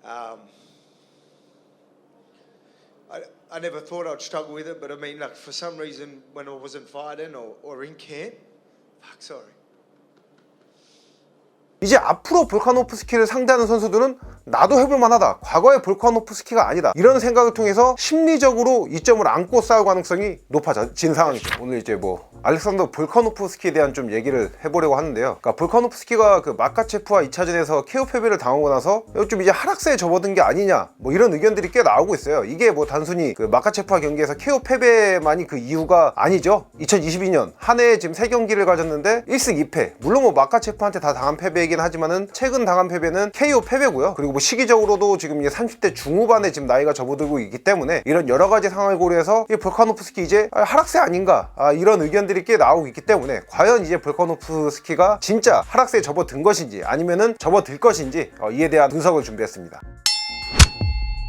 Um, I never thought I'd struggle with it, but I mean, like for some reason, when I wasn't fighting or in camp, sorry. 이제 앞으로 볼카노프스키를 상대하는 선수들은 나도 해볼만하다, 과거의 볼카노프스키가 아니다, 이런 생각을 통해서 심리적으로 이점을 안고 싸울 가능성이 높아진 상황이죠. 오늘 이제 뭐 알렉산더 볼카노프스키에 대한 좀 얘기를 해보려고 하는데요. 그러니까 볼카노프스키가 그 마카체프와 2차전에서 KO 패배를 당하고 나서 좀 이제 하락세에 접어든 게 아니냐, 뭐 이런 의견들이 꽤 나오고 있어요. 이게 뭐 단순히 그 마카체프와 경기에서 KO 패배만이 그 이유가 아니죠. 2022년 한 해에 지금 3경기를 가졌는데 1승 2패, 물론 뭐 마카체프한테 다 당한 패배이긴 하지만은 최근 당한 패배는 KO 패배고요. 그리고 뭐 시기적으로도 지금 이제 30대 중후반에 지금 나이가 접어들고 있기 때문에 이런 여러 가지 상황을 고려해서 이 볼카노프스키 이제 하락세 아닌가, 이런 의견들이 꽤 나오고 있기 때문에 과연 이제 볼카노프스키가 진짜 하락세에 접어든 것인지 아니면은 접어들 것인지 이에 대한 분석을 준비했습니다.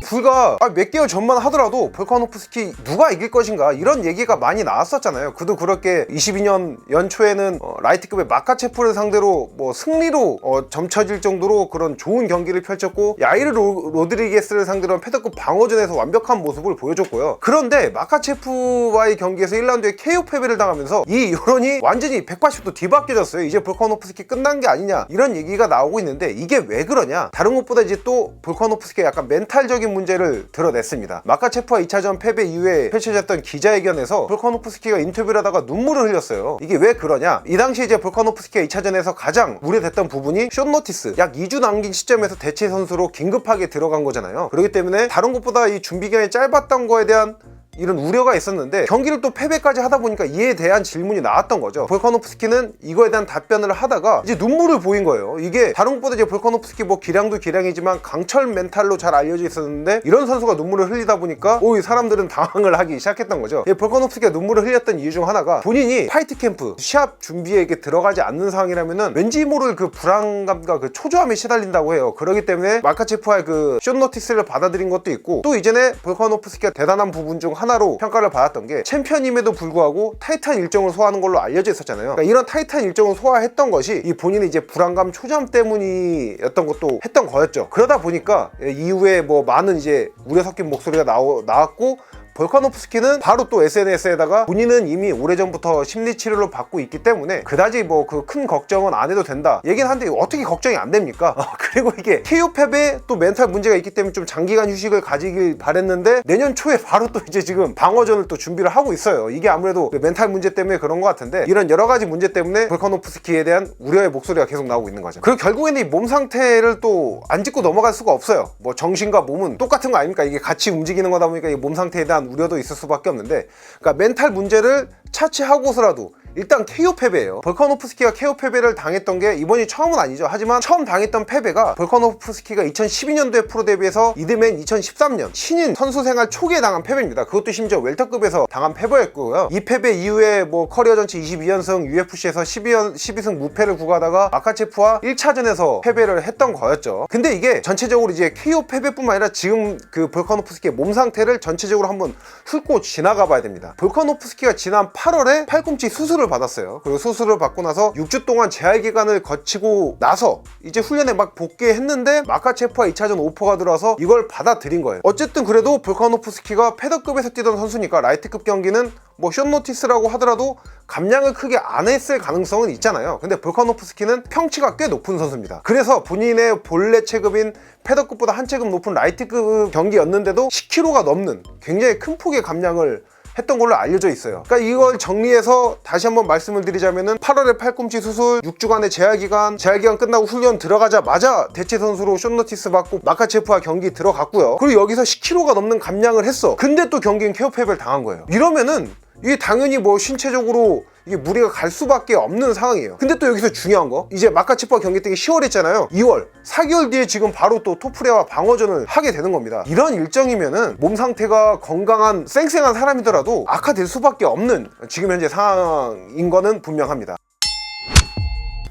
불과 몇 개월 전만 하더라도 볼카노프스키 누가 이길 것인가 이런 얘기가 많이 나왔었잖아요. 그도 그렇게 22년 연초에는 라이트급의 마카체프를 상대로 뭐 승리로 점쳐질 정도로 그런 좋은 경기를 펼쳤고, 야이르 로드리게스를 상대로 패더급 방어전에서 완벽한 모습을 보여줬고요. 그런데 마카체프와의 경기에서 1라운드에 KO 패배를 당하면서 이 여론이 완전히 180도 뒤바뀌어졌어요. 이제 볼카노프스키 끝난 게 아니냐 이런 얘기가 나오고 있는데, 이게 왜 그러냐, 다른 것보다 이제 또 볼카노프스키가 약간 멘탈적인 문제를 드러냈습니다. 마카체프와 2차전 패배 이후에 펼쳐졌던 기자회견에서 볼카노프스키가 인터뷰를 하다가 눈물을 흘렸어요. 이게 왜 그러냐, 이 당시 이제 볼카노프스키가 2차전에서 가장 우려됐던 부분이 숏 노티스, 약 2주 남긴 시점에서 대체 선수로 긴급하게 들어간 거잖아요. 그렇기 때문에 다른 것보다 이 준비 기간이 짧았던 거에 대한 이런 우려가 있었는데, 경기를 또 패배까지 하다 보니까 이에 대한 질문이 나왔던 거죠. 볼카노프스키는 이거에 대한 답변을 하다가 이제 눈물을 보인 거예요. 이게 다른 것보다 이제 볼카노프스키 뭐 기량도 기량이지만 강철 멘탈로 잘 알려져 있었는데, 이런 선수가 눈물을 흘리다 보니까 이 사람들은 당황을 하기 시작했던 거죠. 볼카노프스키가 눈물을 흘렸던 이유 중 하나가 본인이 파이트 캠프 시합 준비에 들어가지 않는 상황이라면은 왠지 모를 그 불안감과 그 초조함에 시달린다고 해요. 그렇기 때문에 마카체프와의 그 숏 노티스를 받아들인 것도 있고, 또 이전에 볼카노프스키가 대단한 부분 중 하나로 평가를 받았던 게 챔피언임에도 불구하고 타이탄 일정을 소화하는 걸로 알려져 있었잖아요. 그러니까 이런 타이탄 일정을 소화했던 것이 이 본인의 이제 불안감, 초조함 때문이었던 것도 했던 거였죠. 그러다 보니까 이후에 뭐 많은 이제 우려 섞인 목소리가 나왔고, 볼카노프스키는 바로 또 SNS에다가 본인은 이미 오래전부터 심리치료를 받고 있기 때문에 그다지 뭐 그 큰 걱정은 안 해도 된다 얘기는 한데, 어떻게 걱정이 안 됩니까? 그리고 이게 KO 패배 또 멘탈 문제가 있기 때문에 좀 장기간 휴식을 가지길 바랬는데, 내년 초에 바로 또 이제 지금 방어전을 또 준비를 하고 있어요. 이게 아무래도 그 멘탈 문제 때문에 그런 것 같은데, 이런 여러 가지 문제 때문에 볼카노프스키에 대한 우려의 목소리가 계속 나오고 있는 거죠. 그리고 결국에는 이 몸 상태를 또 안 짚고 넘어갈 수가 없어요. 뭐 정신과 몸은 똑같은 거 아닙니까? 이게 같이 움직이는 거다 보니까 이 몸 상태에 대한 우려도 있을 수밖에 없는데, 그러니까 멘탈 문제를 차치하고서라도 일단 KO 패배예요. 볼카노프스키가 KO 패배를 당했던 게 이번이 처음은 아니죠. 하지만 처음 당했던 패배가 볼카노프스키가 2012년도에 프로 데뷔해서 이듬해인 2013년 신인 선수 생활 초기에 당한 패배입니다. 그것도 심지어 웰터급에서 당한 패배였고요. 이 패배 이후에 뭐 커리어 전체 22연승, UFC에서 12승 무패를 구가하다가 마카체프와 1차전에서 패배를 했던 거였죠. 근데 이게 전체적으로 이제 KO 패배뿐만 아니라 지금 그 볼카노프스키의 몸 상태를 전체적으로 한번 훑고 지나가 봐야 됩니다. 볼카노프스키가 지난 8월에 팔꿈치 수술을 받았어요. 그리고 수술을 받고 나서 6주 동안 재활 기간을 거치고 나서 이제 훈련에 막 복귀했는데, 마카체프와 2차전 오퍼가 들어와서 이걸 받아들인 거예요. 어쨌든 그래도 볼카노프스키가 패더급에서 뛰던 선수니까 라이트급 경기는 뭐 숏노티스라고 하더라도 감량을 크게 안 했을 가능성은 있잖아요. 근데 볼카노프스키는 평치가 꽤 높은 선수입니다. 그래서 본인의 본래 체급인 패더급보다 한 체급 높은 라이트급 경기였는데도 10kg가 넘는 굉장히 큰 폭의 감량을 했던 걸로 알려져 있어요. 그러니까 이걸 정리해서 다시 한번 말씀을 드리자면은 8월에 팔꿈치 수술, 6주간의 재활기간 끝나고 훈련 들어가자마자 대체 선수로 숏노티스 받고 마카체프와 경기 들어갔고요. 그리고 여기서 10kg가 넘는 감량을 했어. 근데 또 경기는 KO 패배를 당한 거예요. 이러면은 이게 당연히 뭐 신체적으로 이게 무리가 갈 수밖에 없는 상황이에요. 근데 또 여기서 중요한 거, 이제 마카체프와 경기 때문에 10월 했잖아요. 2월, 4개월 뒤에 지금 바로 또 토프레와 방어전을 하게 되는 겁니다. 이런 일정이면은 몸 상태가 건강한 쌩쌩한 사람이더라도 악화될 수밖에 없는 지금 현재 상황인 거는 분명합니다.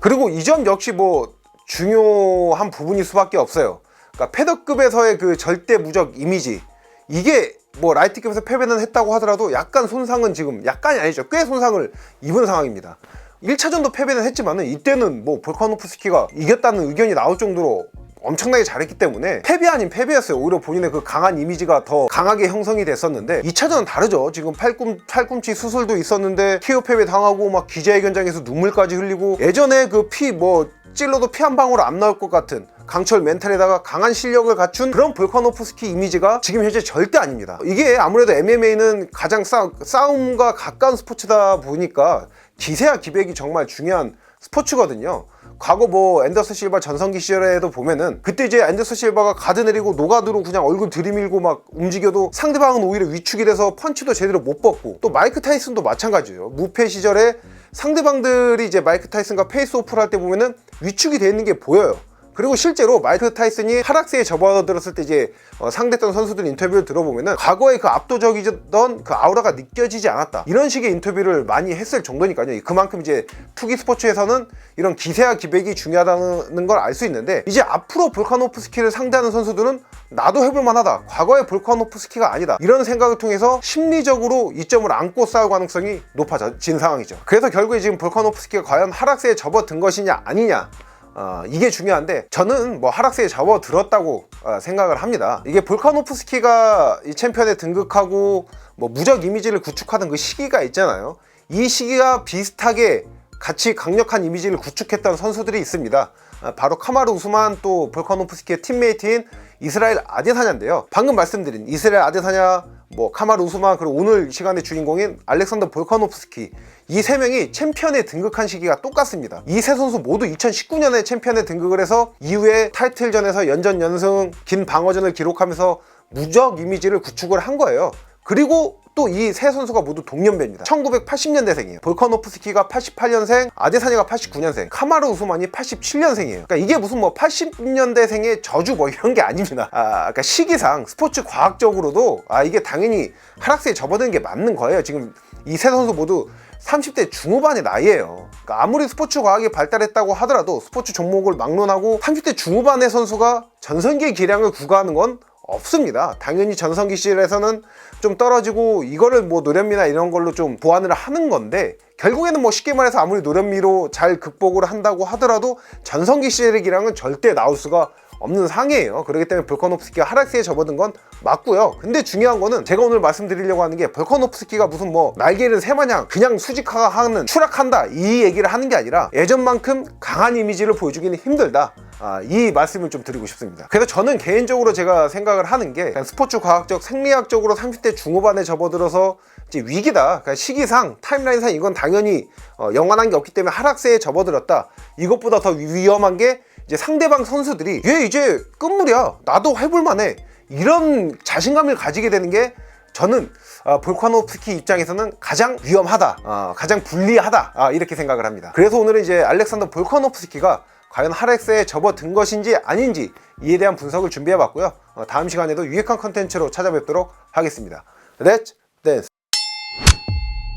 그리고 이 점 역시 뭐 중요한 부분일 수밖에 없어요. 그러니까 패더급에서의 그 절대 무적 이미지, 이게 뭐 라이트급에서 패배는 했다고 하더라도 약간 손상은, 지금 약간이 아니죠, 꽤 손상을 입은 상황입니다. 1차전도 패배는 했지만은 이때는 뭐 볼카노프스키가 이겼다는 의견이 나올 정도로 엄청나게 잘했기 때문에 패배 아닌 패배였어요. 오히려 본인의 그 강한 이미지가 더 강하게 형성이 됐었는데 2차전은 다르죠. 지금 팔꿈치 수술도 있었는데 KO 패배 당하고 막 기자회견장에서 눈물까지 흘리고 예전에 그 찔러도 피 한 방울 안 나올 것 같은 강철 멘탈에다가 강한 실력을 갖춘 그런 볼카노프스키 이미지가 지금 현재 절대 아닙니다. 이게 아무래도 MMA는 가장 싸움과 가까운 스포츠다 보니까 기세와 기백이 정말 중요한 스포츠거든요. 과거 뭐 앤더슨 실바 전성기 시절에도 보면은 그때 이제 앤더슨 실바가 가드 내리고 노가드로 그냥 얼굴 들이밀고 막 움직여도 상대방은 오히려 위축이 돼서 펀치도 제대로 못 뻗고, 또 마이크 타이슨도 마찬가지예요. 무패 시절에 상대방들이 이제 마이크 타이슨과 페이스 오프를 할 때 보면은 위축이 돼 있는 게 보여요. 그리고 실제로 마이크 타이슨이 하락세에 접어들었을 때 이제 상대했던 선수들 인터뷰를 들어보면은 과거에 그 압도적이던 그 아우라가 느껴지지 않았다, 이런 식의 인터뷰를 많이 했을 정도니까요. 그만큼 이제 투기 스포츠에서는 이런 기세와 기백이 중요하다는 걸 알 수 있는데, 이제 앞으로 볼카노프스키를 상대하는 선수들은 나도 해볼 만하다, 과거의 볼카노프스키가 아니다, 이런 생각을 통해서 심리적으로 이점을 안고 싸울 가능성이 높아진 상황이죠. 그래서 결국에 지금 볼카노프스키가 과연 하락세에 접어든 것이냐 아니냐, 이게 중요한데, 저는 뭐 하락세에 접어들었다고 생각을 합니다. 이게 볼카노프스키가 이 챔피언에 등극하고 뭐 무적 이미지를 구축하던 그 시기가 있잖아요. 이 시기가 비슷하게 같이 강력한 이미지를 구축했던 선수들이 있습니다. 바로 카마루 우스만, 또 볼카노프스키의 팀메이트인 이스라엘 아데사냐인데요. 방금 말씀드린 이스라엘 아데사냐, 뭐 카마루 우스만, 그리고 오늘 시간의 주인공인 알렉산더 볼카노프스키, 이 세 명이 챔피언에 등극한 시기가 똑같습니다. 이 세 선수 모두 2019년에 챔피언에 등극을 해서 이후에 타이틀전에서 연전연승 긴 방어전을 기록하면서 무적 이미지를 구축을 한 거예요. 그리고 또 이 세 선수가 모두 동년배입니다. 1980년대생이에요. 볼카노프스키가 88년생, 아데사냐가 89년생, 카마루 우스만이 87년생이에요. 그러니까 이게 무슨 뭐 80년대생의 저주 뭐 이런 게 아닙니다. 그러니까 시기상 스포츠 과학적으로도 이게 당연히 하락세에 접어드는 게 맞는 거예요. 지금 이 세 선수 모두 30대 중후반의 나이예요. 그러니까 아무리 스포츠 과학이 발달했다고 하더라도 스포츠 종목을 막론하고 30대 중후반의 선수가 전성기의 기량을 구가하는 건 없습니다. 당연히 전성기 시절에서는 좀 떨어지고 이거를 뭐 노련미나 이런 걸로 좀 보완을 하는 건데, 결국에는 뭐 쉽게 말해서 아무리 노련미로 잘 극복을 한다고 하더라도 전성기 시절의 기량은 절대 나올 수가 없는 상이에요. 그렇기 때문에 볼카노프스키가 하락세에 접어든 건 맞고요. 근데 중요한 거는 제가 오늘 말씀드리려고 하는 게, 볼카노프스키가 무슨 뭐 날개를 새마냥 그냥 수직하는 추락한다 이 얘기를 하는 게 아니라 예전만큼 강한 이미지를 보여주기는 힘들다, 이 말씀을 좀 드리고 싶습니다. 그래서 저는 개인적으로 제가 생각을 하는 게, 스포츠 과학적 생리학적으로 30대 중후반에 접어들어서 이제 위기다, 그러니까 시기상 타임라인상 이건 당연히 영원한 게 없기 때문에 하락세에 접어들었다, 이것보다 더 위험한 게 이제 상대방 선수들이 얘 이제 끝물이야, 나도 해볼 만해, 이런 자신감을 가지게 되는 게 저는 볼카노프스키 입장에서는 가장 위험하다, 가장 불리하다, 이렇게 생각을 합니다. 그래서 오늘은 이제 알렉산더 볼카노프스키가 과연 하락세에 접어든 것인지 아닌지 이에 대한 분석을 준비해 봤고요. 다음 시간에도 유익한 컨텐츠로 찾아뵙도록 하겠습니다. Let's